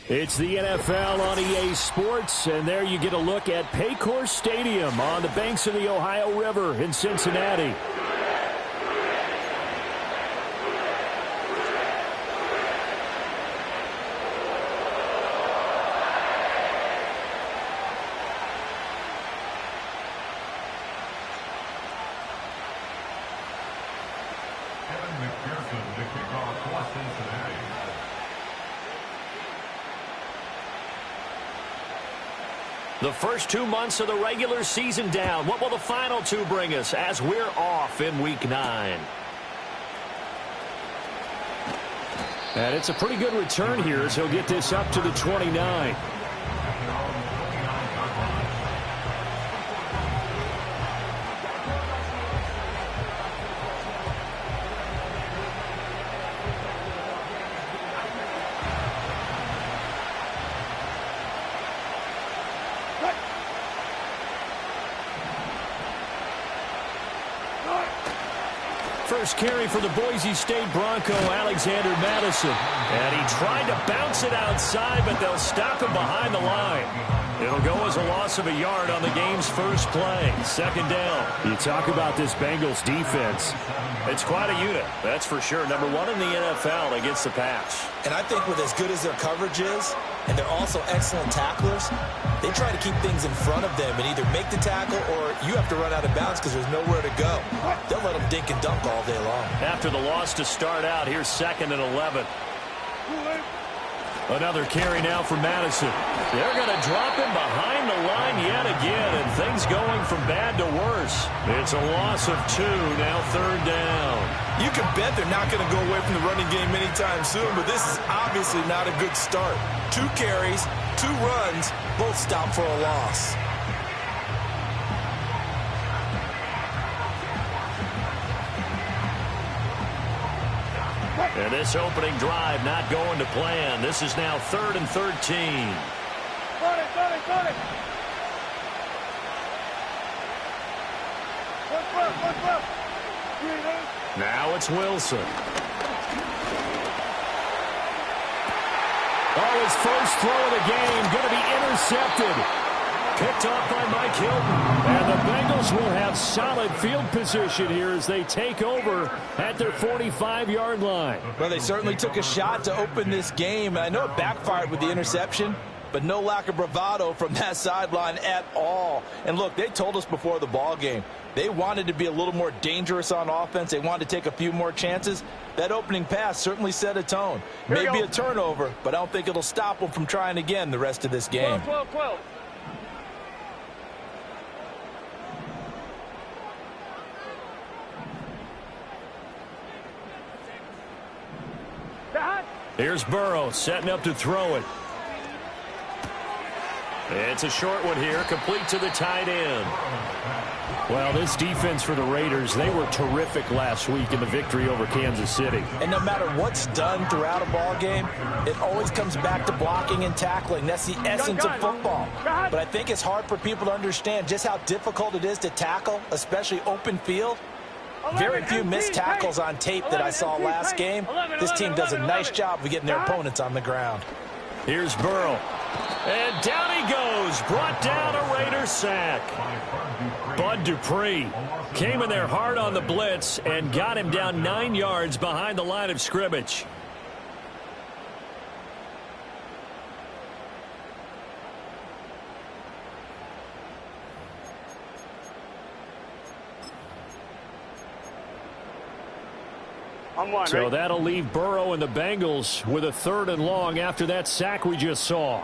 It's the NFL on EA Sports, and there you get a look at Paycor Stadium on the banks of the Ohio River in Cincinnati. The first 2 months of the regular season down. What will the final two bring us as we're off in Week 9? And it's a pretty good return here as he'll get this up to the 29. First carry for the Boise State Bronco, Alexander Mattison. And he tried to bounce it outside, but they'll stop him behind the line. It'll go as a loss of a yard on the game's first play. Second down. You talk about this Bengals defense. It's quite a unit, that's for sure. Number one in the NFL against the pass. And I think with as good as their coverage is, and they're also excellent tacklers, they try to keep things in front of them and either make the tackle or you have to run out of bounds because there's nowhere to go. They'll let them dink and dunk all day long. After the loss to start out, here's 2nd and 11. Another carry now for Mattison. They're going to drop him behind the line yet again, and things going from bad to worse. It's a loss of 2, now 3rd down. You can bet they're not going to go away from the running game anytime soon, but this is obviously not a good start. 2 carries, 2 runs, both stop for a loss. And this opening drive not going to plan. This is now 3rd and 13. Now it's Wilson. Oh, his first throw of the game going to be intercepted. Picked off by Mike Hilton. And the Bengals will have solid field position here as they take over at their 45-yard line. Well, they certainly took a shot to open this game. I know it backfired with the interception, but no lack of bravado from that sideline at all. And look, they told us before the ball game, they wanted to be a little more dangerous on offense. They wanted to take a few more chances. That opening pass certainly set a tone. Maybe a turnover, but I don't think it'll stop them from trying again the rest of this game. 12. Here's Burrow setting up to throw it. It's a short one here, complete to the tight end. Well, this defense for the Raiders, they were terrific last week in the victory over Kansas City. And no matter what's done throughout a ball game, it always comes back to blocking and tackling. That's the essence of football. But I think it's hard for people to understand just how difficult it is to tackle, especially open field. Very few missed tackles on tape that I saw last game. This team does a nice job of getting their opponents on the ground. Here's Burrow. And down he goes. Brought down a Raider sack. Bud Dupree came in there hard on the blitz and got him down 9 yards behind the line of scrimmage. So that'll leave Burrow and the Bengals with a 3rd and long after that sack we just saw.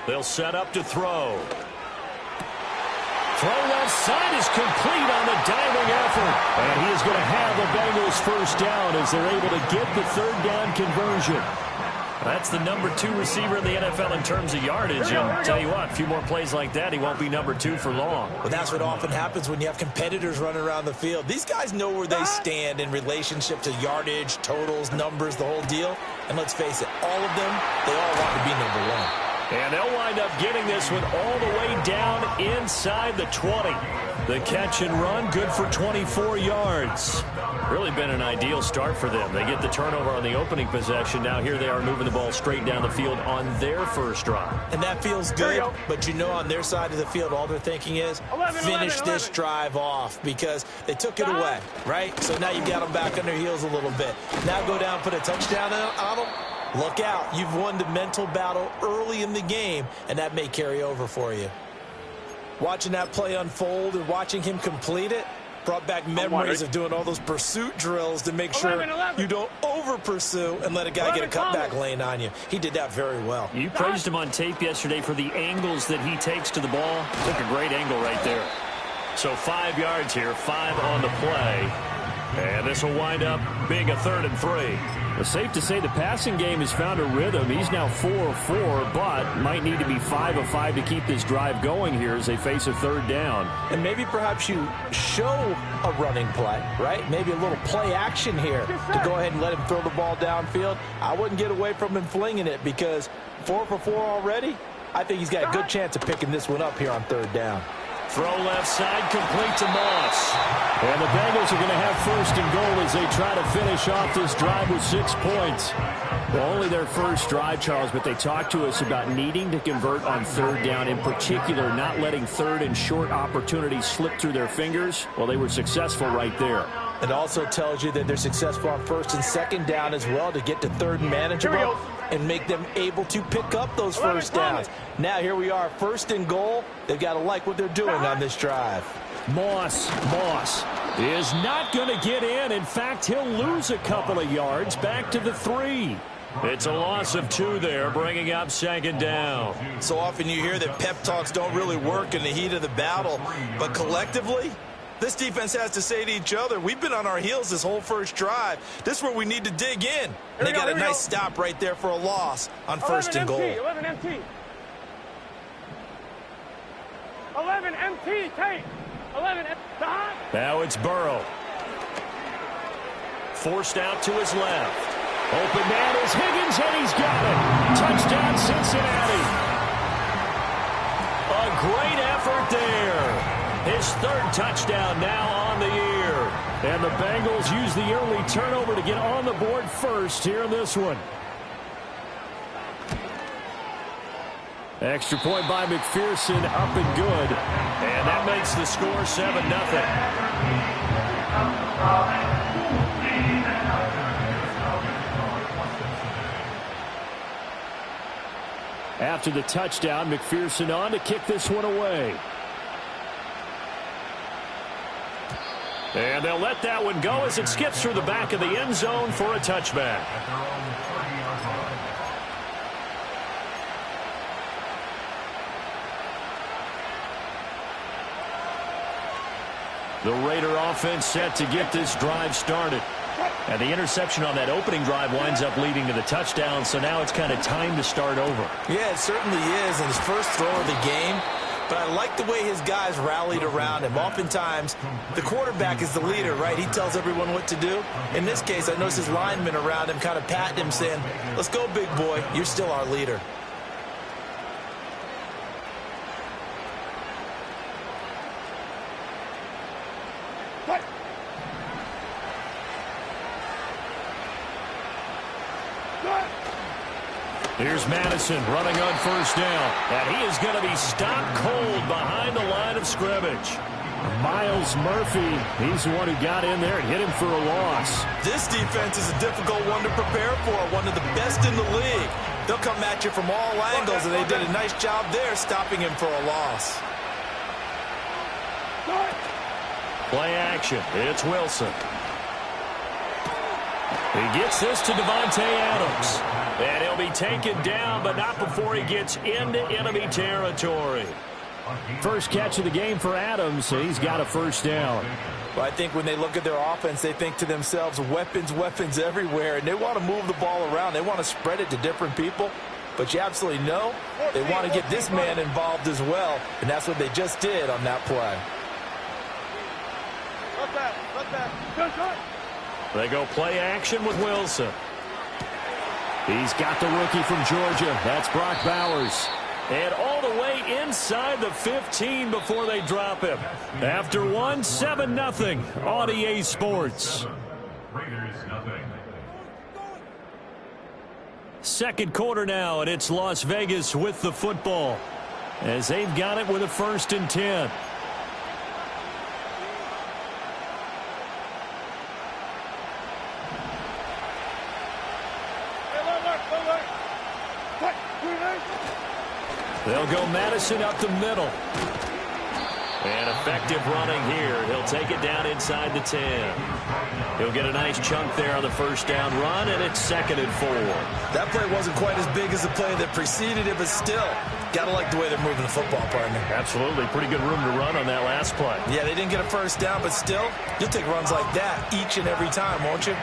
They'll set up to throw. Throw left side is complete on the diving effort. And he is going to have the Bengals first down as they're able to get the 3rd down conversion. That's the number 2 receiver in the NFL in terms of yardage. And tell you what, a few more plays like that, he won't be number 2 for long. Well, that's what often happens when you have competitors running around the field. These guys know where they stand in relationship to yardage, totals, numbers, the whole deal. And let's face it, all of them, they all want to be number 1. And they'll wind up getting this one all the way down inside the 20. The catch and run, good for 24 yards. Really been an ideal start for them. They get the turnover on the opening possession. Now here they are moving the ball straight down the field on their first drive. And that feels good, but you know on their side of the field, all they're thinking is finish this drive off because they took it away, right? So now you've got them back on their heels a little bit. Now go down, put a touchdown on them. Look out. You've won the mental battle early in the game, and that may carry over for you. Watching that play unfold and watching him complete it brought back memories of doing all those pursuit drills to make sure you don't over-pursue and let a guy get a cutback lane on you. He did that very well. You praised him on tape yesterday for the angles that he takes to the ball. Took a great angle right there. So 5 yards here, 5 on the play. And this will wind up being a 3rd and 3. It's safe to say the passing game has found a rhythm. He's now 4 of 4, but might need to be 5 of 5 to keep this drive going here as they face a 3rd down. And maybe perhaps you show a running play, right? Maybe a little play action here to go ahead and let him throw the ball downfield. I wouldn't get away from him flinging it because 4 for 4 already. I think he's got a good chance of picking this one up here on 3rd down. Throw left side, complete to Moss. And the Bengals are going to have 1st and goal as they try to finish off this drive with 6 points. Well, only their first drive, Charles, but they talked to us about needing to convert on 3rd down, in particular not letting 3rd and short opportunities slip through their fingers. Well, they were successful right there. It also tells you that they're successful on 1st and 2nd down as well to get to 3rd and manageable and make them able to pick up those 1st downs. Now here we are, 1st and goal. They've got to like what they're doing on this drive. Moss is not going to get in. In fact, he'll lose a couple of yards back to the 3. It's a loss of 2 there, bringing up 2nd down. So often you hear that pep talks don't really work in the heat of the battle, but collectively, this defense has to say to each other, we've been on our heels this whole first drive. This is where we need to dig in. And they got a nice stop right there for a loss on 1st and goal. 11 MT. 11 MT, tight. 11 MT. Now it's Burrow. Forced out to his left. Open man is Higgins, and he's got it. Touchdown, Cincinnati. A great effort there. His 3rd touchdown now on the year. And the Bengals use the early turnover to get on the board first here in this one. Extra point by McPherson, up and good. And that makes the score 7-0. After the touchdown, McPherson on to kick this one away. And they'll let that one go as it skips through the back of the end zone for a touchback. The Raider offense set to get this drive started. And the interception on that opening drive winds up leading to the touchdown, so now it's kind of time to start over. Yeah, it certainly is, and his first throw of the game. But I like the way his guys rallied around him. Oftentimes, the quarterback is the leader, right? He tells everyone what to do. In this case, I noticed his linemen around him kind of patting him, saying, let's go, big boy. You're still our leader. Here's Madison running on 1st down. And he is going to be stopped cold behind the line of scrimmage. Myles Murphy, he's the one who got in there and hit him for a loss. This defense is a difficult one to prepare for, one of the best in the league. They'll come at you from all angles, and they did a nice job there stopping him for a loss. Play action. It's Wilson. He gets this to Devontae Adams. And he'll be taken down, but not before he gets into enemy territory. First catch of the game for Adams, so he's got a 1st down. Well, I think when they look at their offense, they think to themselves, weapons, weapons everywhere, and they want to move the ball around. They want to spread it to different people, but you absolutely know they want to get this man involved as well, and that's what they just did on that play. They go play action with Wilson. He's got the rookie from Georgia. That's Brock Bowers. And all the way inside the 15 before they drop him. After one, 7-0 on EA Sports. Second quarter now, and it's Las Vegas with the football as they've got it with a 1st and 10. They'll go Madison up the middle. And effective running here. He'll take it down inside the 10. He'll get a nice chunk there on the 1st down run, and it's 2nd and 4. That play wasn't quite as big as the play that preceded it, but still, got to like the way they're moving the football, partner. Absolutely. Pretty good room to run on that last play. Yeah, they didn't get a 1st down, but still, you'll take runs like that each and every time, won't you?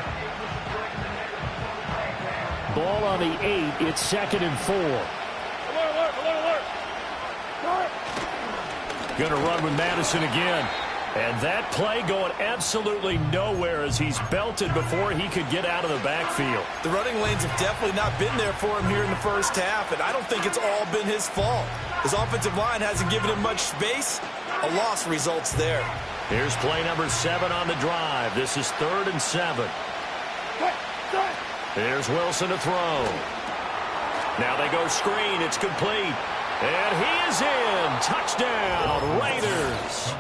Ball on the 8. It's 2nd and 4. Going to run with Madison again. And that play going absolutely nowhere as he's belted before he could get out of the backfield. The running lanes have definitely not been there for him here in the 1st half, and I don't think it's all been his fault. His offensive line hasn't given him much space. A loss results there. Here's play number 7 on the drive. This is 3rd and 7. Here's Wilson to throw. Now they go screen. It's complete. And he is in. Touchdown, Raiders.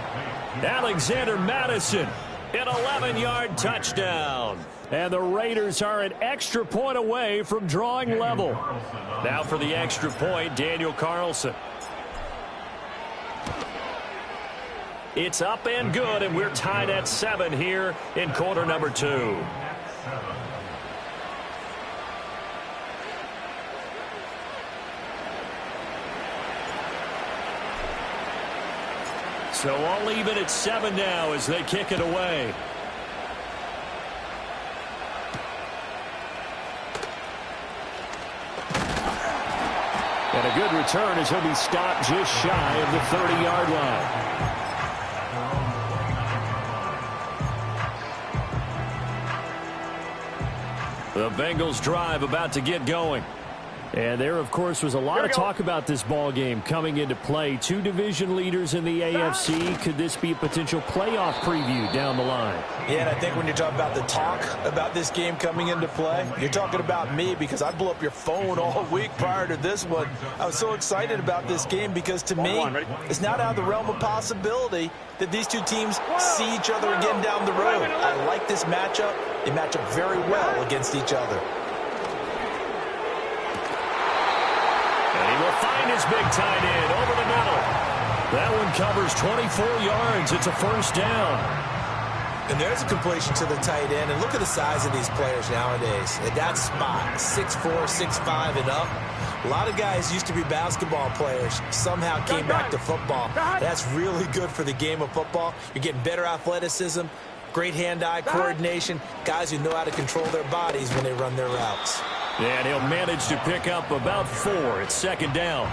Alexander Madison, an 11-yard touchdown. And the Raiders are an extra point away from drawing level. Now for the extra point, Daniel Carlson. It's up and good, and we're tied at 7 here in quarter number 2. So all even at 7 now as they kick it away. And a good return as he'll be stopped just shy of the 30-yard line. The Bengals drive about to get going. And there, of course, was a lot of talk about this ball game coming into play. 2 division leaders in the AFC. Could this be a potential playoff preview down the line? Yeah, and I think when you're talking about the talk about this game coming into play, you're talking about me because I blew up your phone all week prior to this one. I was so excited about this game because, to me, it's not out of the realm of possibility that these two teams see each other again down the road. I like this matchup. They match up very well against each other. Will find his big tight end over the middle. That one covers 24 yards. It's a 1st down. And there's a completion to the tight end. And look at the size of these players nowadays. At that spot, 6'4", 6'5", and up. A lot of guys used to be basketball players. Somehow came back to football. That's really good for the game of football. You're getting better athleticism, great hand-eye coordination, guys who know how to control their bodies when they run their routes. And he'll manage to pick up about 4. It's 2nd down.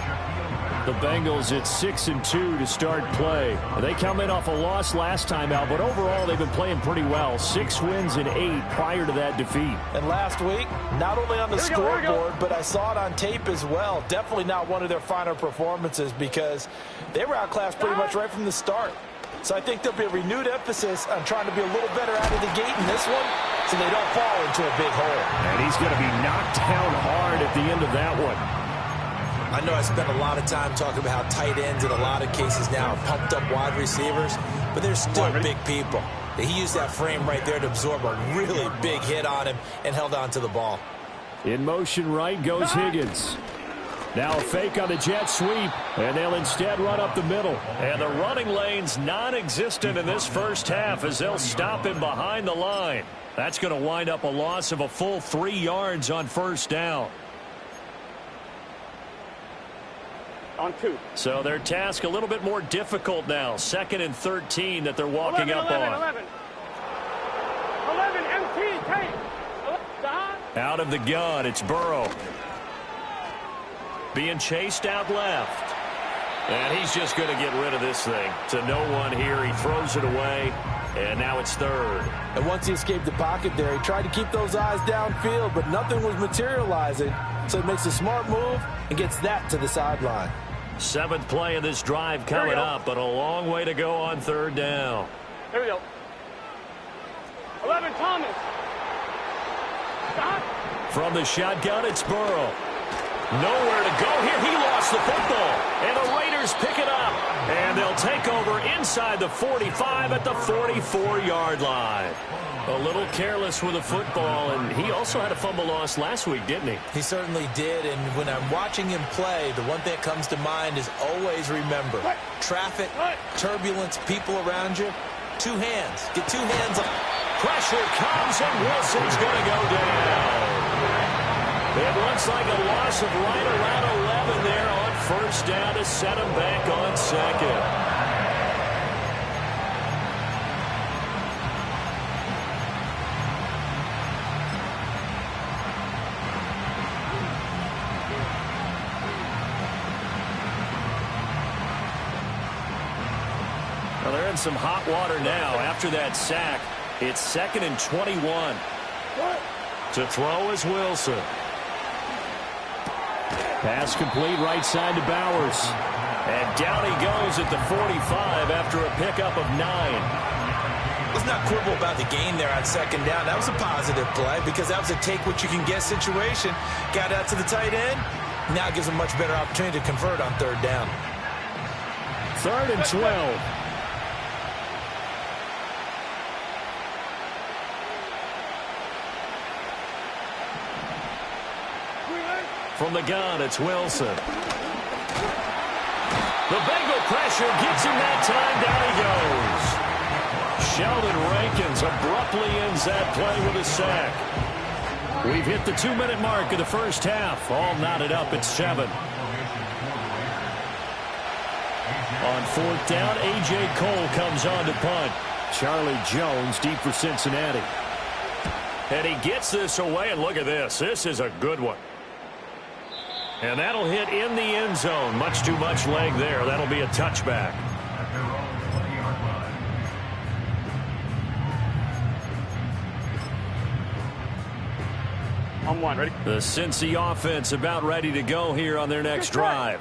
The Bengals at 6 and 2 to start play. They come in off a loss last time out, but overall they've been playing pretty well. 6 wins and 8 prior to that defeat. And last week, not only on the scoreboard, but I saw it on tape as well. Definitely not one of their finer performances because they were outclassed pretty much right from the start. So I think there'll be a renewed emphasis on trying to be a little better out of the gate in this one so they don't fall into a big hole. And he's going to be knocked down hard at the end of that one. I know I spent a lot of time talking about how tight ends in a lot of cases now are pumped up wide receivers, but they're still big people. He used that frame right there to absorb a really big hit on him and held on to the ball. In motion right goes Higgins. Now a fake on the jet sweep, and they'll instead run up the middle. And the running lane's non-existent in this 1st half as they'll stop him behind the line. That's going to wind up a loss of a full 3 yards on 1st down. On 2. So their task a little bit more difficult now. 2nd and 13 that they're walking 11, up 11, on. 11 MT, take. Out of the gun, it's Burrow. Being chased out left. And he's just going to get rid of this thing. To no one here. He throws it away. And now it's 3rd. And once he escaped the pocket there, he tried to keep those eyes downfield, but nothing was materializing. So he makes a smart move and gets that to the sideline. Seventh play of this drive coming up, but a long way to go on third down. Here we go. 11, Thomas. Stop. From the shotgun, it's Burrow. Nowhere to go here. He lost the football. And the Raiders pick it up. And they'll take over inside the 45 at the 44-yard line. A little careless with the football, and he also had a fumble loss last week, didn't he? He certainly did, and when I'm watching him play, the one thing that comes to mind is always remember, traffic, turbulence, people around you, two hands. Get two hands up. Pressure comes, and Wilson's going to go down. It looks like a loss of right around 11 there on first down to set him back on second. Well, they're in some hot water now after that sack. It's 2nd and 21. To throw is Wilson. Pass complete right side to Bowers. And down he goes at the 45 after a pickup of 9. Let's not quibble about the gain there on second down. That was a positive play because that was a take-what-you-can-get situation. Got out to the tight end. Now it gives him a much better opportunity to convert on third down. 3rd and 12. From the gun, it's Wilson. The Bengal pressure gets him that time. Down he goes. Sheldon Rankins abruptly ends that play with a sack. We've hit the 2-minute mark of the first half. All knotted up at 7. On 4th down, A.J. Cole comes on to punt. Charlie Jones deep for Cincinnati. And he gets this away, and look at this. This is a good one. And that'll hit in the end zone. Much too much leg there. That'll be a touchback. On one, ready? The Cincy offense about ready to go here on their next drive.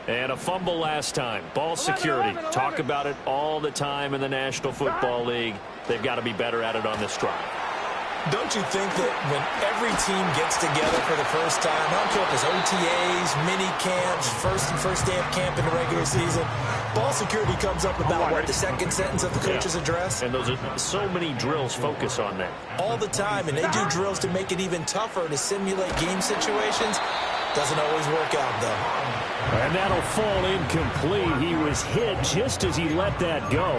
And a fumble last time. Ball security. Talk about it all the time in the National Football League. They've got to be better at it on this drive. Don't you think that when every team gets together for the first time, I don't care if it's OTAs, mini camps, first day of camp in the regular season, ball security comes up about, what, the second sentence of the coach's address? And those are so many drills focus on that. All the time, and they do drills to make it even tougher to simulate game situations. Doesn't always work out, though. And that'll fall incomplete. He was hit just as he let that go.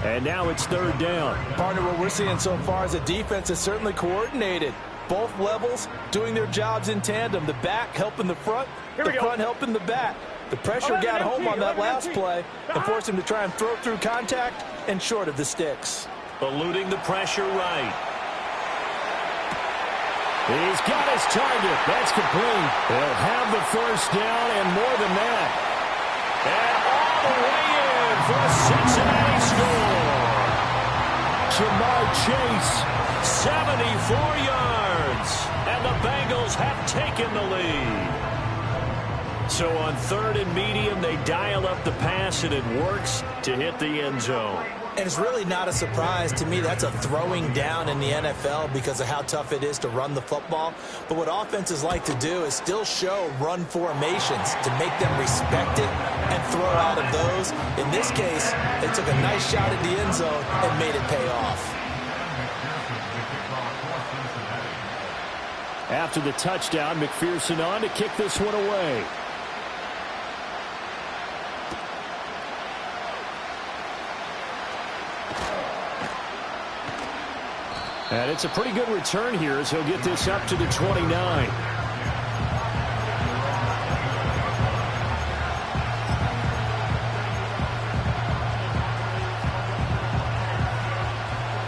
And now it's 3rd down. Partner, what we're seeing so far is a defense that's certainly coordinated. Both levels doing their jobs in tandem. The back helping the front, the front helping the back. The pressure got home on that last play and forced him to try and throw through contact and short of the sticks. Eluding the pressure right. He's got his target. That's complete. They'll have the first down and more than that. And all the way in for a Cincinnati score. Jamar Chase, 74 yards. And the Bengals have taken the lead. So on 3rd and medium, they dial up the pass, and it works to hit the end zone. And it's really not a surprise to me. That's a throwing down in the NFL because of how tough it is to run the football. But what offenses like to do is still show run formations to make them respect it and throw out of those. In this case, they took a nice shot at the end zone and made it pay off. After the touchdown, McPherson on to kick this one away. And it's a pretty good return here as he'll get this up to the 29.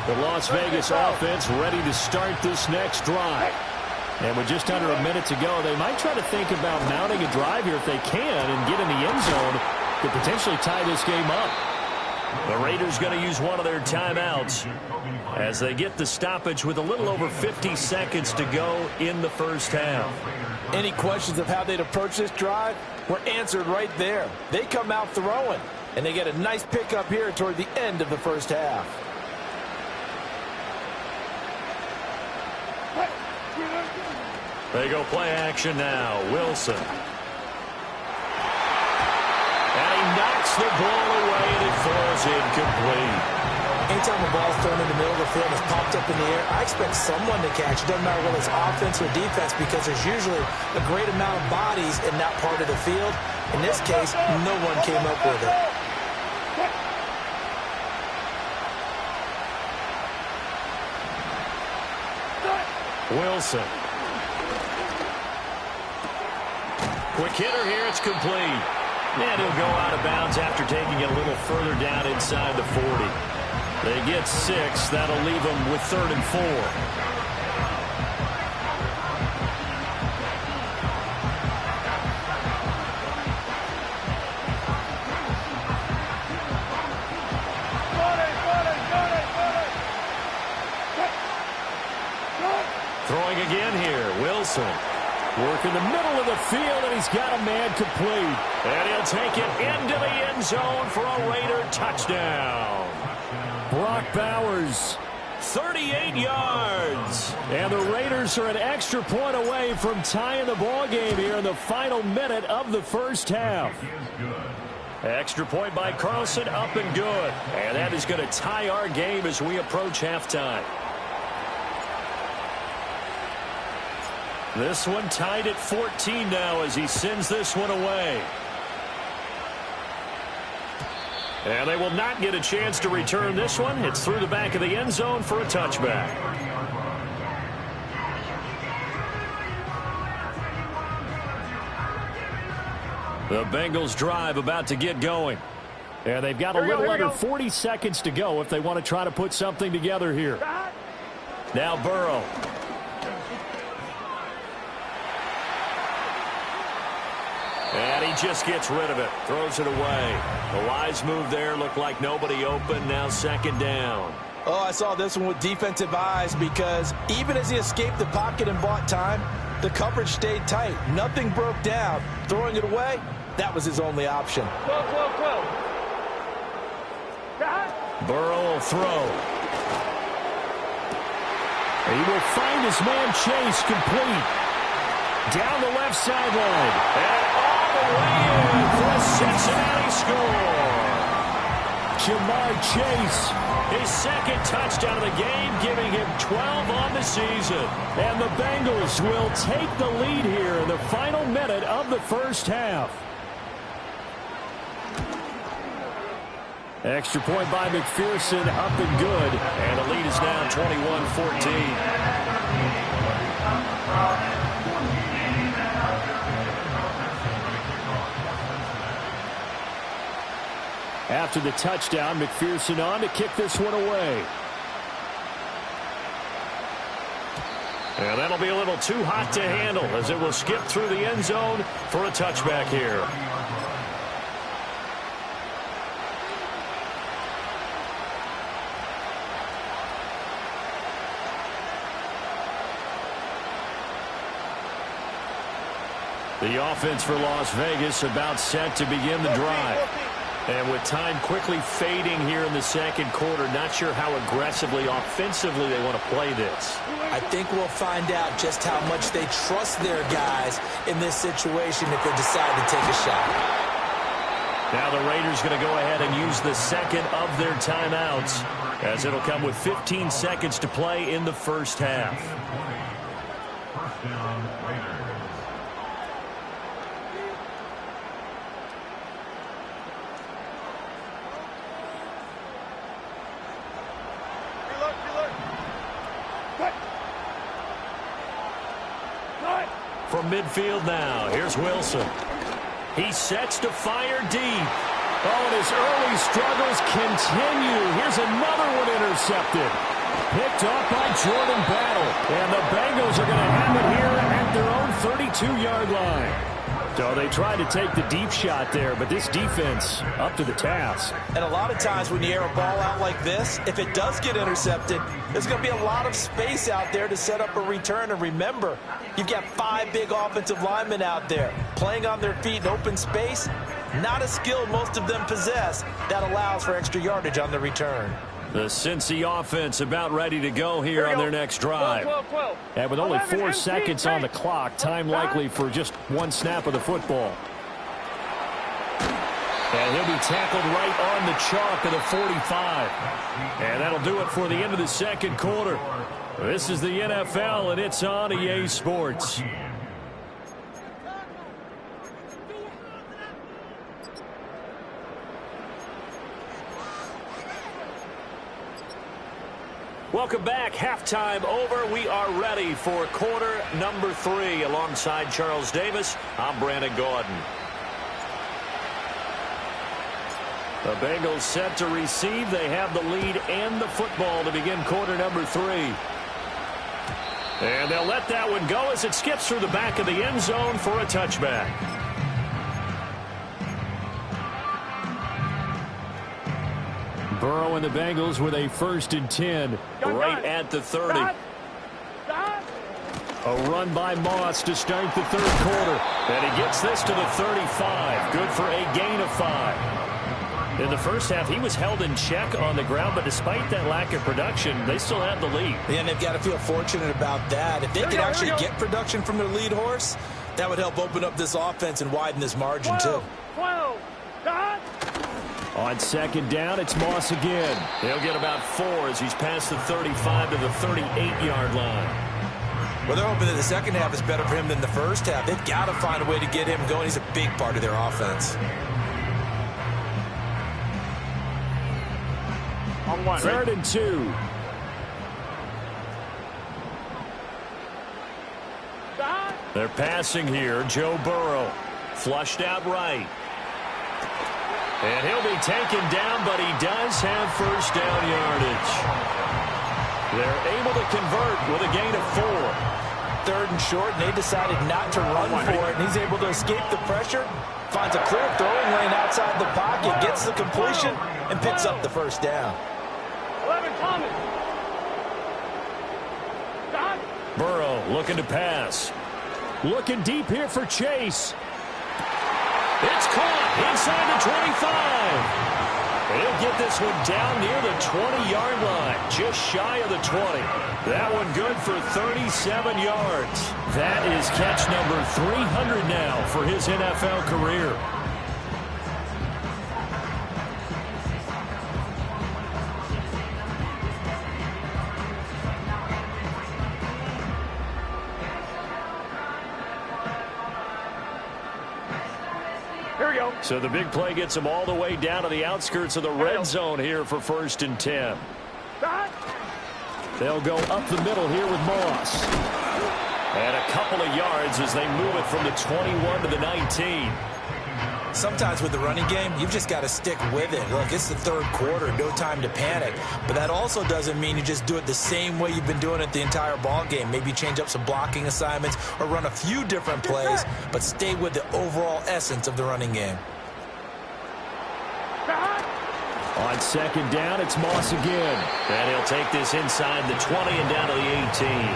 The Las Vegas offense ready to start this next drive. And with just under a minute to go, they might try to think about mounting a drive here if they can and get in the end zone to potentially tie this game up. The Raiders going to use one of their timeouts as they get the stoppage with a little over 50 seconds to go in the first half. Any questions of how they'd approach this drive were answered right there. They come out throwing, and they get a nice pickup here toward the end of the first half. They go play action now. Wilson. And he knocks the ball away, and it falls incomplete. Anytime a ball's thrown in the middle of the field and it's popped up in the air, I expect someone to catch. It doesn't matter whether it's offense or defense, because there's usually a great amount of bodies in that part of the field. In this case, no one came up with it. Wilson. Quick hitter here. It's complete. And he'll go out of bounds after taking it a little further down inside the 40. They get 6. That'll leave them with 3rd and 4. Throwing again here. Wilson. Work in the middle of the field, and he's got a man complete. And he'll take it into the end zone for a Raider touchdown. Brock Bowers, 38 yards. And the Raiders are an extra point away from tying the ball game here in the final minute of the first half. Extra point by Carlson, up and good. And that is going to tie our game as we approach halftime. This one tied at 14 now as he sends this one away. And they will not get a chance to return this one. It's through the back of the end zone for a touchback. The Bengals drive about to get going. And they've got a little under 40 seconds to go if they want to try to put something together here. Now Burrow. And he just gets rid of it. Throws it away. The wise move there. Looked like nobody open. Now 2nd down. Oh, I saw this one with defensive eyes, because even as he escaped the pocket and bought time, the coverage stayed tight. Nothing broke down. Throwing it away, that was his only option. Burrow will throw. He will find his man Chase complete. Down the left sideline. And all the way in for a Cincinnati score. Ja'Marr Chase, his 2nd touchdown of the game, giving him 12 on the season. And the Bengals will take the lead here in the final minute of the first half. Extra point by McPherson, up and good. And the lead is now 21-14. After the touchdown, McPherson on to kick this one away. And that'll be a little too hot to handle as it will skip through the end zone for a touchback here. The offense for Las Vegas about set to begin the drive. And with time quickly fading here in the 2nd quarter, not sure how aggressively, offensively they want to play this. I think we'll find out just how much they trust their guys in this situation if they decide to take a shot. Now the Raiders going to go ahead and use the 2nd of their timeouts, as it'll come with 15 seconds to play in the first half. From midfield now, here's Wilson. He sets to fire deep. Oh, and his early struggles continue. Here's another one intercepted. Picked off by Jordan Battle. And the Bengals are going to have it here at their own 32-yard line. So they tried to take the deep shot there, but this defense up to the task. And a lot of times when you air a ball out like this, if it does get intercepted, there's going to be a lot of space out there to set up a return. And remember, you've got 5 big offensive linemen out there playing on their feet in open space. Not a skill most of them possess that allows for extra yardage on the return. The Cincy offense about ready to go here on their next drive. 12. And with only 4 seconds on the clock, time likely for just one snap of the football. And he'll be tackled right on the chalk of the 45. And that'll do it for the end of the second quarter. This is the NFL, and it's on EA Sports. Welcome back. Halftime over. We are ready for quarter number 3. Alongside Charles Davis, I'm Brandon Gaudin. The Bengals set to receive. They have the lead and the football to begin quarter number 3. And they'll let that one go as it skips through the back of the end zone for a touchback. Burrow and the Bengals with a 1st and 10 right at the 30. A run by Moss to start the third quarter. And he gets this to the 35. Good for a gain of 5. In the first half, he was held in check on the ground, but despite that lack of production, they still have the lead. Yeah, and they've got to feel fortunate about that. If they could actually get production from their lead horse, that would help open up this offense and widen this margin, too. 12. Dot. On second down, it's Moss again. He'll get about 4 as he's past the 35 to the 38-yard line. Well, they're hoping that the second half is better for him than the first half. They've got to find a way to get him going. He's a big part of their offense. On 1. 3rd and 2. Dot. They're passing here. Joe Burrow flushed out right. And he'll be taken down, but he does have first down yardage. They're able to convert with a gain of 4. 3rd and short, and they decided not to run for it. And he's able to escape the pressure, finds a clear throwing lane outside the pocket, gets the completion, and picks up the first down. 11. Thomas. Dot. Burrow looking to pass. Looking deep here for Chase. It's caught inside the 25. He'll get this one down near the 20-yard line, just shy of the 20. That one good for 37 yards. That is catch number 300 now for his NFL career. Here we go. So the big play gets him all the way down to the outskirts of the red zone here for 1st and 10. Dot. They'll go up the middle here with Moss. And a couple of yards as they move it from the 21 to the 19. Sometimes with the running game, you've just got to stick with it. Look, it's the third quarter, no time to panic. But that also doesn't mean you just do it the same way you've been doing it the entire ball game. Maybe change up some blocking assignments or run a few different plays, but stay with the overall essence of the running game. Dot. On second down, it's Moss again. And he'll take this inside the 20 and down to the 18.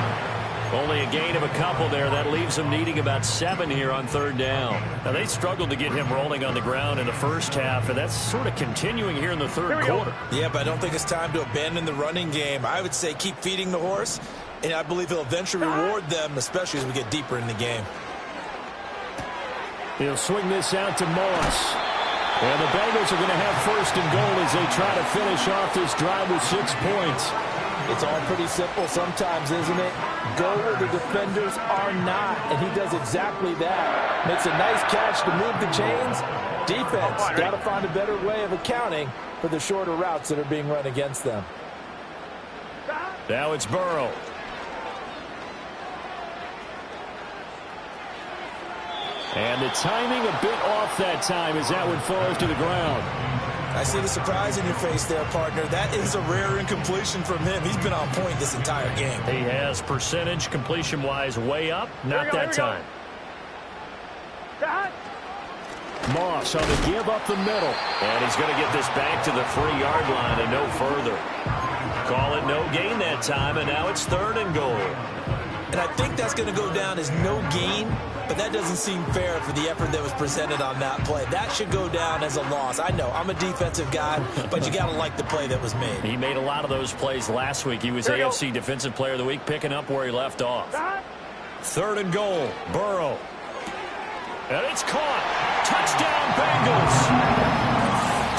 Only a gain of a couple there. That leaves them needing about 7 here on 3rd down. Now, they struggled to get him rolling on the ground in the first half, and that's sort of continuing here in the third quarter. Yeah, but I don't think it's time to abandon the running game. I would say keep feeding the horse, and I believe he'll eventually reward them, especially as we get deeper in the game. He'll swing this out to Moss. And the Bengals are going to have 1st and goal as they try to finish off this drive with 6 points. It's all pretty simple sometimes, isn't it? Go where the defenders are not, and he does exactly that. Makes a nice catch to move the chains. Defense got to find a better way of accounting for the shorter routes that are being run against them. Now it's Burrow. And the timing a bit off that time as that one falls to the ground. I see the surprise in your face there, partner. That is a rare incompletion from him. He's been on point this entire game. He has percentage completion-wise way up. Not that time. Dot. Moss on the give up the middle. And he's going to get this back to the 3-yard line and no further. Call it no gain that time, and now it's 3rd and goal. And I think that's going to go down as no gain, but that doesn't seem fair for the effort that was presented on that play. That should go down as a loss. I know, I'm a defensive guy, but you got to like the play that was made. He made a lot of those plays last week. He was AFC Defensive Player of the Week, picking up where he left off. 3rd and goal, Burrow. And it's caught. Touchdown, Bengals.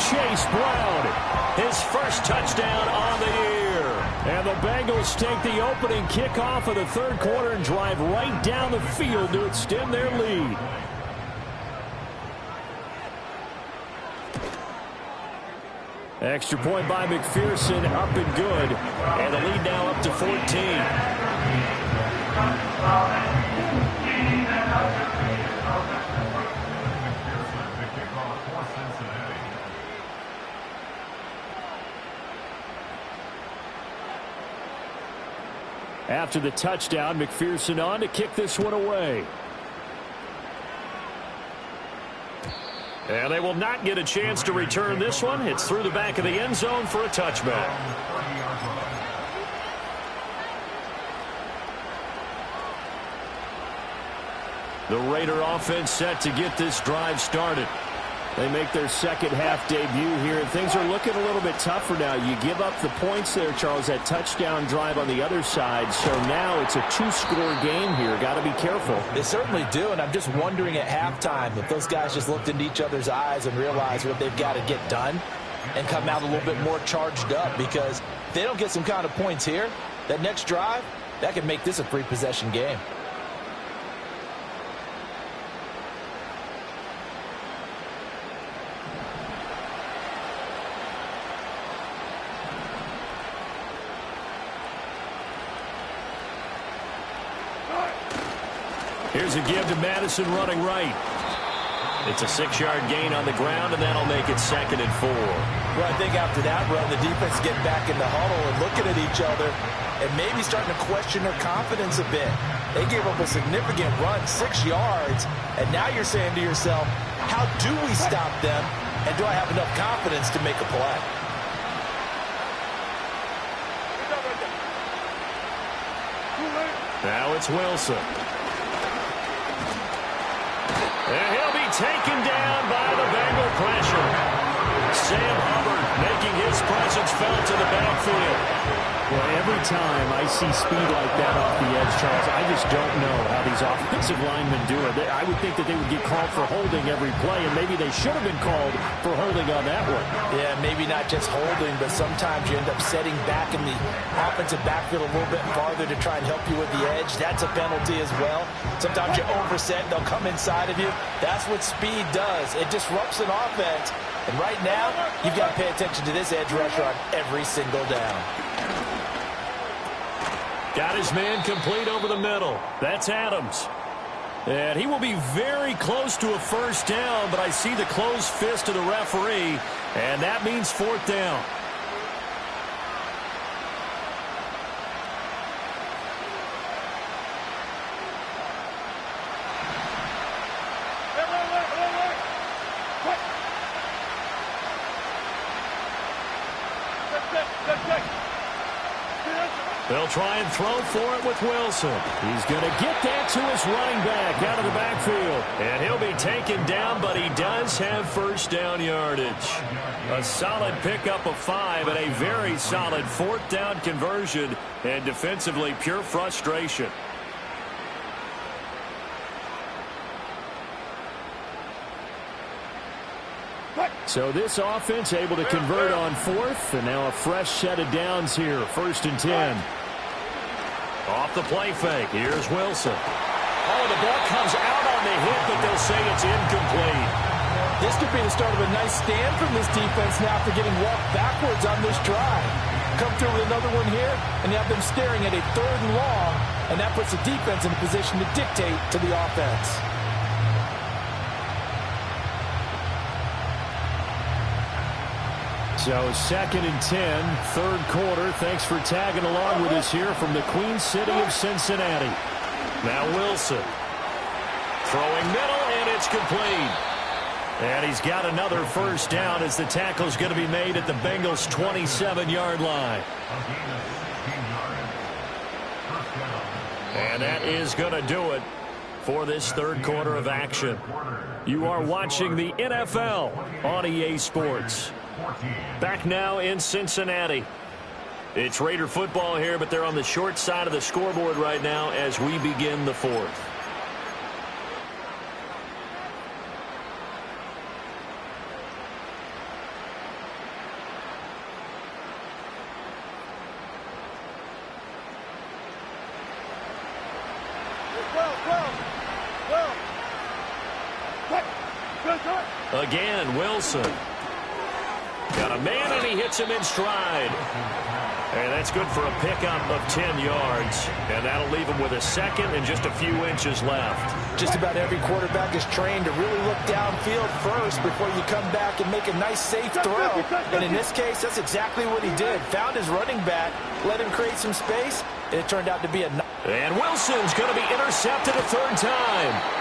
Chase Brown, his first touchdown on the year. And the Bengals take the opening kickoff of the 3rd quarter and drive right down the field to extend their lead. Extra point by McPherson, up and good. And the lead now up to 14. After the touchdown, McPherson on to kick this one away. And they will not get a chance to return this one. It's through the back of the end zone for a touchback. The Raider offense set to get this drive started. They make their second half debut here, and things are looking a little bit tougher now. You give up the points there, Charles, that touchdown drive on the other side. So now it's a 2-score game here. Got to be careful. They certainly do, and I'm just wondering at halftime if those guys just looked into each other's eyes and realized what they've got to get done and come out a little bit more charged up, because if they don't get some kind of points here, that next drive, that could make this a 3-possession game. Here's a give to Madison running right. It's a 6-yard gain on the ground, and that'll make it 2nd and 4. Well, I think after that run, the defense getting back in the huddle and looking at each other and maybe starting to question their confidence a bit. They gave up a significant run, 6 yards, and now you're saying to yourself, how do we stop them, and do I have enough confidence to make a play? Now it's Wilson. And he'll be taken down by the Bengal pressure. Sam Hubbard making his presence felt in the backfield. Well, every time I see speed like that off the edge, Charles, I just don't know how these offensive linemen do it. I would think that they would get called for holding every play, and maybe they should have been called for holding on that one. Yeah, maybe not just holding, but sometimes you end up setting back in the offensive backfield a little bit farther to try and help you with the edge. That's a penalty as well. Sometimes you overset, they'll come inside of you. That's what speed does. It disrupts an offense. And right now, you've got to pay attention to this edge rusher on every single down. Got his man complete over the middle. That's Adams. And he will be very close to a first down, but I see the closed fist of the referee, and that means 4th down. They'll try and throw for it with Wilson. He's going to get that to his running back out of the backfield. And he'll be taken down, but he does have first down yardage. A solid pickup of 5 and a very solid 4th down conversion. And defensively, pure frustration. So this offense able to convert on 4th, and now a fresh set of downs here. 1st and 10. Off the play fake. Here's Wilson. Oh, the ball comes out on the hit, but they'll say it's incomplete. This could be the start of a nice stand from this defense now after getting walked backwards on this drive. Come through with another one here, and you have them staring at a 3rd and long, and that puts the defense in a position to dictate to the offense. So 2nd and 10, 3rd quarter. Thanks for tagging along with us here from the Queen City of Cincinnati. Now Wilson. Throwing middle, and it's complete. And he's got another first down as the tackle's going to be made at the Bengals' 27-yard line. And that is going to do it for this third quarter of action. You are watching the NFL on EA Sports. Back now in Cincinnati. It's Raider football here, but they're on the short side of the scoreboard right now as we begin the fourth. Again, Wilson. Got a man, and he hits him in stride. And that's good for a pickup of 10 yards. And that'll leave him with a second and just a few inches left. Just about every quarterback is trained to really look downfield first before you come back and make a nice, safe throw. And in this case, that's exactly what he did. Found his running back, let him create some space, and it turned out to be a... And Wilson's going to be intercepted a third time.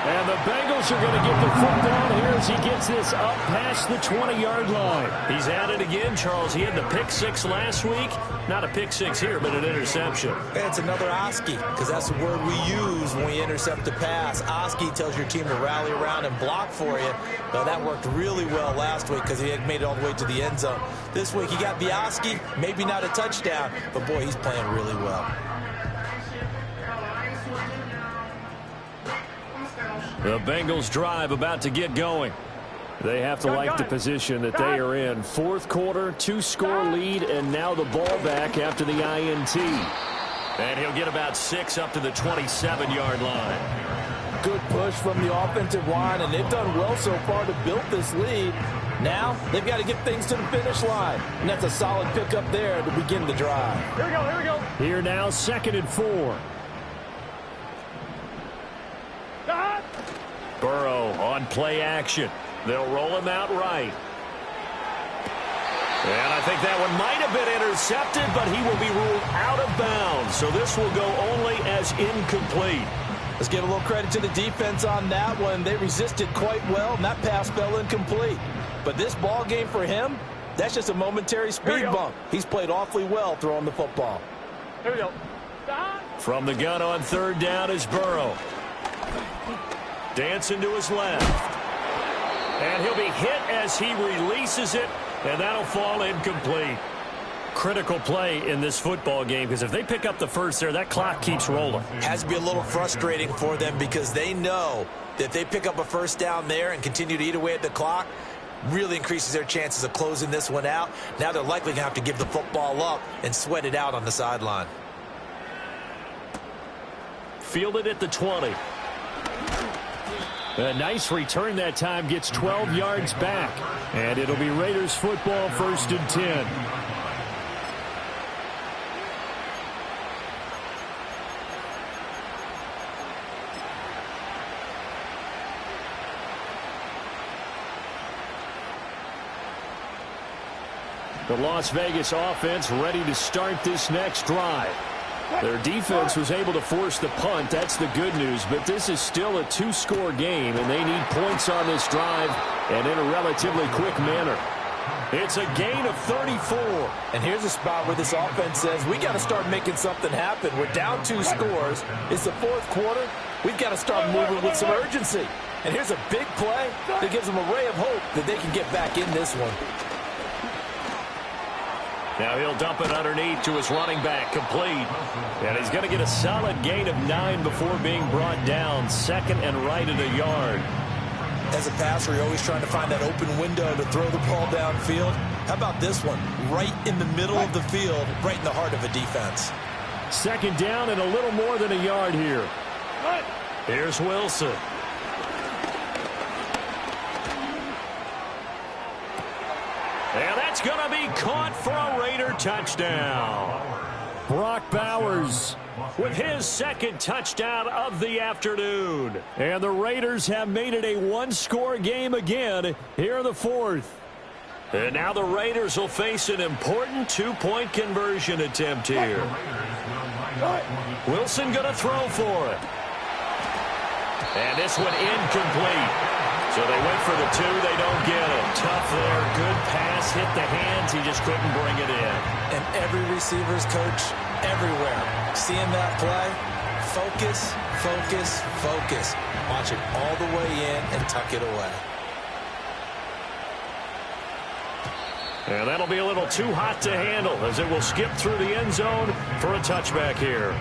And the Bengals are going to get the football here as he gets this up past the 20-yard line. He's at it again, Charles. He had the pick six last week. Not a pick six here, but an interception. And it's another Oski, because that's the word we use when we intercept the pass. Oski tells your team to rally around and block for you. But that worked really well last week because he had made it all the way to the end zone. This week he got the Oski, maybe not a touchdown, but boy, he's playing really well. The Bengals drive about to get going. They have to like the position that they are in. Fourth quarter, 2-score lead, and now the ball back after the INT. And he'll get about 6 up to the 27-yard line. Good push from the offensive line, and they've done well so far to build this lead. Now they've got to get things to the finish line, and that's a solid pickup there to begin the drive. Here we go, here we go. Here now, 2nd and 4. Burrow on play action. They'll roll him out right. And I think that one might have been intercepted, but he will be ruled out of bounds. So this will go only as incomplete. Let's give a little credit to the defense on that one. They resisted quite well, and that pass fell incomplete. But this ball game for him, that's just a momentary speed bump. He's played awfully well throwing the football. Here we go. From the gun on third down is Burrow. Dancing to his left. And he'll be hit as he releases it, and that'll fall incomplete. Critical play in this football game, because if they pick up the first there, that clock keeps rolling. Has to be a little frustrating for them because they know that if they pick up a first down there and continue to eat away at the clock, really increases their chances of closing this one out. Now they're likely going to have to give the football up and sweat it out on the sideline. Fielded at the 20. A nice return that time, gets 12 yards back. And it'll be Raiders football, 1st and 10. The Las Vegas offense ready to start this next drive. Their defense was able to force the punt. That's the good news. But this is still a 2-score game, and they need points on this drive and in a relatively quick manner. It's a gain of 34. And here's a spot where this offense says, we got to start making something happen. We're down 2 scores. It's the fourth quarter. We've got to start moving with some urgency. And here's a big play that gives them a ray of hope that they can get back in this one. Now he'll dump it underneath to his running back, complete. And he's going to get a solid gain of 9 before being brought down. 2nd and right at a yard. As a passer, you're always trying to find that open window to throw the ball downfield. How about this one? Right in the middle of the field, right in the heart of a defense. 2nd down and a little more than a yard here. Here's Wilson. And that's going to be caught for a Raider touchdown. Brock Bowers with his 2nd touchdown of the afternoon. And the Raiders have made it a 1-score game again here in the 4th. And now the Raiders will face an important 2-point conversion attempt here. Wilson going to throw for it. And this one incomplete. So they went for the two. They don't get it. Tough there. Good pass. Hit the hands. He just couldn't bring it in. And every receiver's coach everywhere. Seeing that play, focus, focus, focus. Watch it all the way in and tuck it away. And that'll be a little too hot to handle as it will skip through the end zone for a touchback here.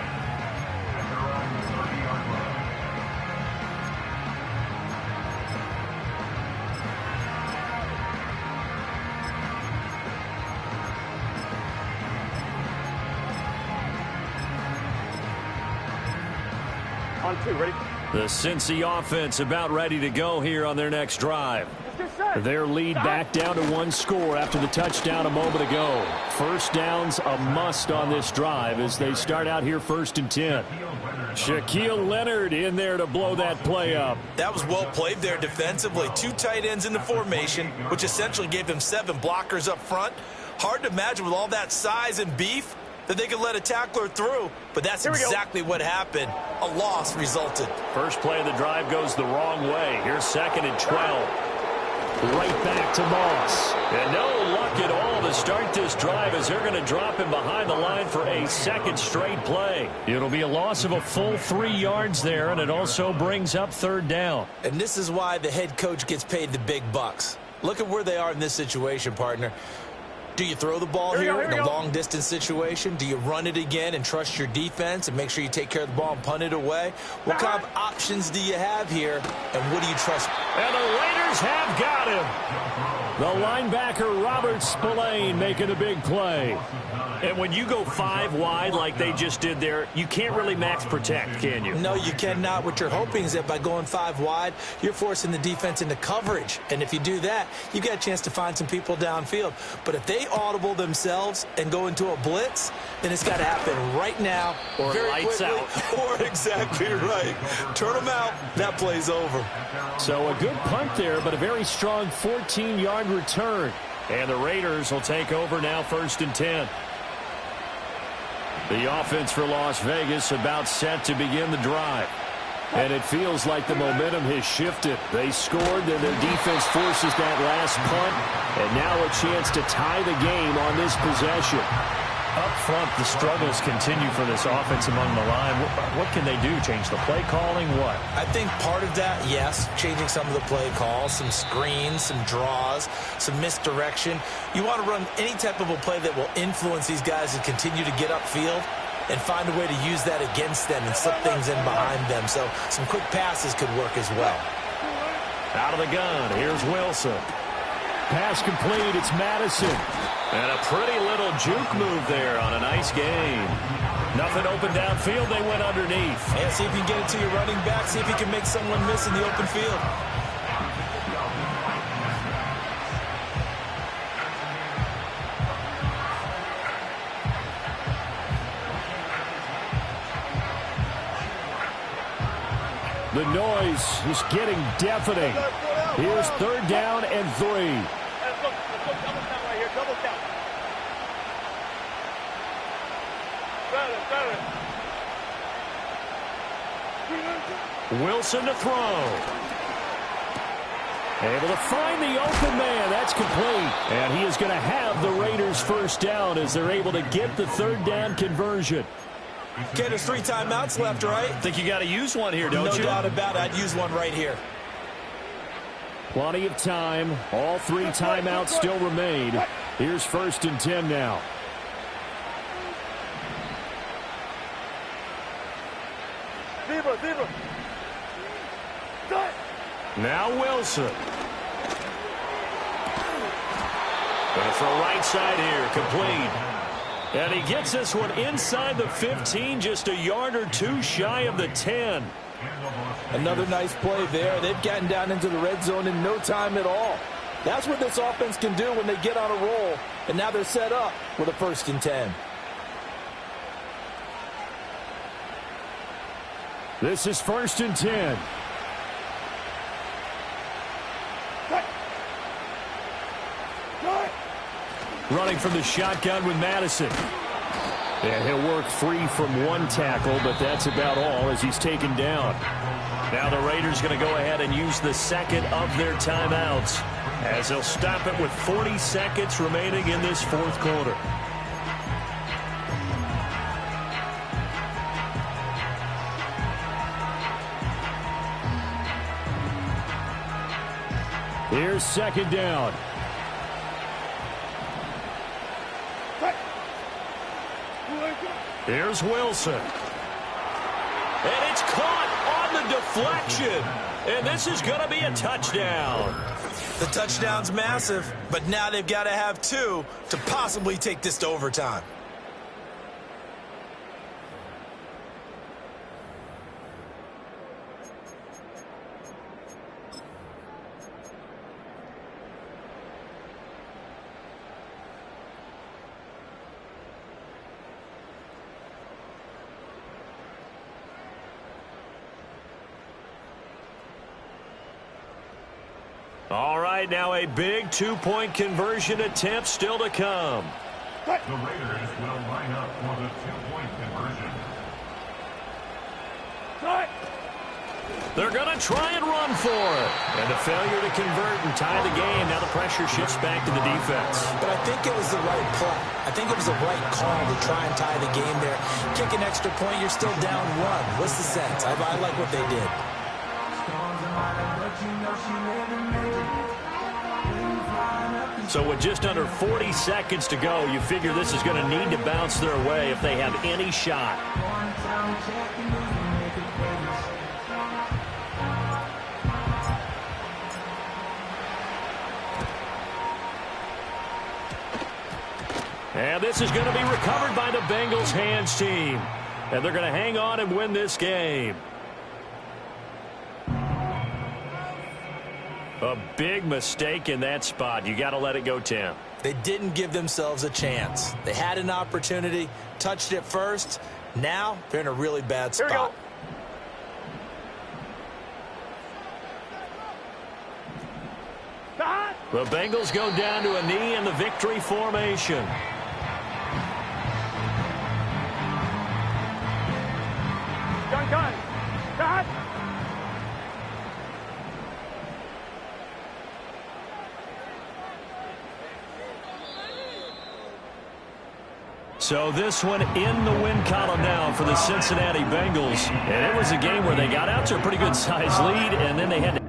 On two, ready? The Cincy offense about ready to go here on their next drive. Their lead back down to one score after the touchdown a moment ago. First down's a must on this drive as they start out here 1st and 10. Shaquille Leonard in there to blow that play up. That was well played there defensively. 2 tight ends in the formation, which essentially gave them 7 blockers up front. Hard to imagine with all that size and beef that they could let a tackler through, but that's exactly what happened. A loss resulted. First play of the drive goes the wrong way. Here's 2nd and 12. Right back to Moss. And no luck at all to start this drive as they're going to drop him behind the line for a 2nd straight play. It'll be a loss of a full 3 yards there, and it also brings up 3rd down. And this is why the head coach gets paid the big bucks. Look at where they are in this situation, partner. Do you throw the ball here in a long-distance situation? Do you run it again and trust your defense and make sure you take care of the ball and punt it away? What kind of options do you have here, and what do you trust? And the Raiders have got him. The linebacker, Robert Spillane, making a big play. And when you go 5 wide like they just did there, you can't really max protect, can you? No, you cannot. What you're hoping is that by going 5 wide, you're forcing the defense into coverage. And if you do that, you've got a chance to find some people downfield. But if they audible themselves and go into a blitz, then it's got to happen right now. Or very lights quickly, out. Or exactly right. Turn them out. That play's over. So a good punt there, but a very strong 14-yard return. And the Raiders will take over now 1st and 10. The offense for Las Vegas about set to begin the drive. And it feels like the momentum has shifted. They scored, then their defense forces that last punt. And now a chance to tie the game on this possession. Up front, the struggles continue for this offense among the line. What can they do? Change the play calling? What? I think part of that, yes, changing some of the play calls, some screens, some draws, some misdirection. You want to run any type of a play that will influence these guys and continue to get upfield and find a way to use that against them and slip things in behind them. So some quick passes could work as well. Out of the gun, here's Wilson. Pass complete, it's Madison. And a pretty little juke move there on a nice game. Nothing open downfield, they went underneath. And see if you can get it to your running back, see if you can make someone miss in the open field. The noise is getting deafening. Here's 3rd down and 3. Let's go double count right here, double count. Wilson to throw. Able to find the open man. That's complete. And he is going to have the Raiders 1st down as they're able to get the 3rd down conversion. Okay, there's 3 timeouts left, right? Think you got to use one here, don't you? No doubt about it. I'd use one right here. Plenty of time. All 3 timeouts still remain. Here's 1st and 10 now. Zebra. Now Wilson. Going to throw right side here. Complete. And he gets this one inside the 15, just a yard or 2 shy of the 10. Another nice play there. They've gotten down into the red zone in no time at all. That's what this offense can do when they get on a roll. And now they're set up with a 1st and 10. This is 1st and 10. Running from the shotgun with Madison. And he'll work free from one tackle, but that's about all as he's taken down. Now the Raiders going to go ahead and use the second of their timeouts as they'll stop it with 40 seconds remaining in this fourth quarter. Here's second down. Here's Wilson. And it's caught on the deflection. And this is going to be a touchdown. The touchdown's massive, but now they've got to have two to possibly take this to overtime. All right, now a big two-point conversion attempt still to come. The Raiders will line up for the two-point conversion. They're going to try and run for it. And a failure to convert and tie the game. Now the pressure shifts back to the defense. But I think it was the right play. I think it was the right call to try and tie the game there. Kick an extra point, you're still down one. What's the sense? I like what they did. So with just under 40 seconds to go, you figure this is going to need to bounce their way if they have any shot. And this is going to be recovered by the Bengals hands team. And they're going to hang on and win this game. A big mistake in that spot. You got to let it go, Tim. They didn't give themselves a chance. They had an opportunity, touched it first. Now they're in a really bad spot. The Bengals go down to a knee in the victory formation. Gun. Cut. So this one in the win column now for the Cincinnati Bengals. And it was a game where they got out to a pretty good size lead, and then they had to